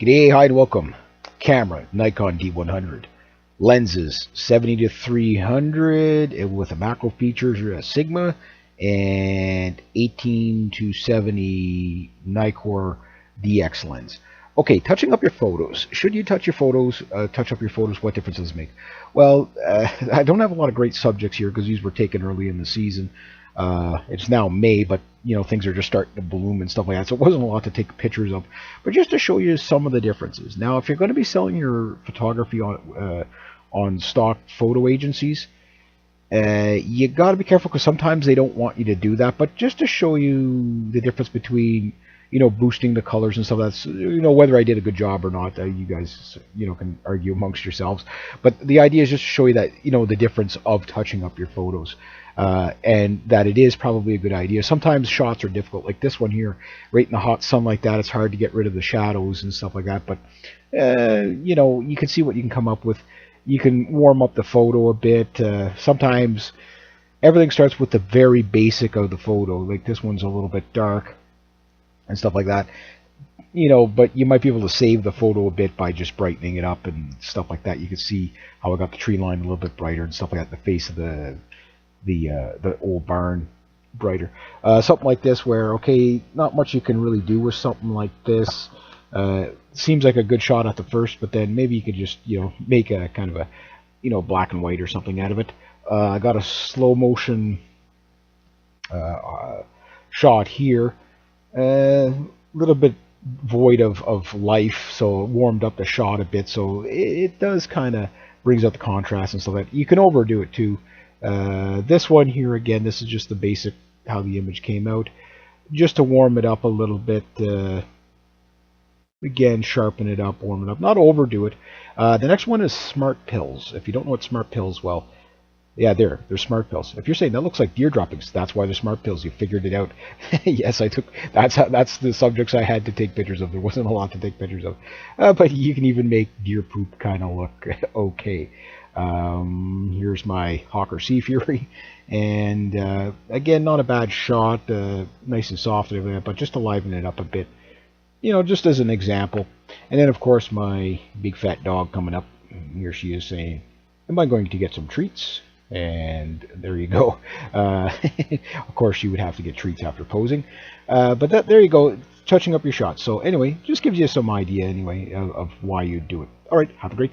G'day, hi and welcome. Camera, Nikon D100. Lenses, 70 to 300 with a macro feature, Sigma, and 18 to 70 Nikkor DX lens. Okay, touching up your photos. Should you touch up your photos? What difference does it make? Well, I don't have a lot of great subjects here because these were taken early in the season. It's now May, but things are just starting to bloom and stuff like that, so it wasn't a lot to take pictures of, but just to show you some of the differences. Now, if you're going to be selling your photography on stock photo agencies, you got to be careful because sometimes they don't want you to do that. But just to show you the difference between boosting the colors and stuff, that's whether I did a good job or not, you guys can argue amongst yourselves, but the idea is just to show you that the difference of touching up your photos, and that it is probably a good idea. Sometimes shots are difficult, like this one here, right in the hot sun like that. It's hard to get rid of the shadows and stuff like that, but you can see what you can come up with. You can warm up the photo a bit. Sometimes everything starts with the very basic of the photo, like this one's a little bit dark and stuff like that, but you might be able to save the photo a bit by just brightening it up and stuff like that. You can see how I got the tree line a little bit brighter and stuff like that, the face of the old barn brighter. Something like this where, okay, not much you can really do with something like this. Seems like a good shot at the first, but then maybe you could just make a kind of a black and white or something out of it. I got a slow motion shot here, a little bit void of life, so it warmed up the shot a bit, so it does kind of brings out the contrast and stuff like that. You can overdo it too. This one here, again, this is just the basic how the image came out, just to warm it up a little bit. Again, sharpen it up, warm it up, not overdo it. The next one is Smart Pills. If you don't know what Smart Pills, well, yeah, they're Smart Pills. If you're saying that looks like deer droppings, that's why they're Smart Pills. You figured it out. Yes, I took. That's the subjects I had to take pictures of. There wasn't a lot to take pictures of, but you can even make deer poop kind of look okay. Here's my Hawker Sea Fury, and again, not a bad shot, nice and soft and everything, but just to liven it up a bit, just as an example. And then, of course, my big fat dog coming up. Here she is saying, "Am I going to get some treats?" And there you go. Of course, you would have to get treats after posing, but there you go, touching up your shots. So anyway, just gives you some idea anyway of why you do it. All right, have a great day.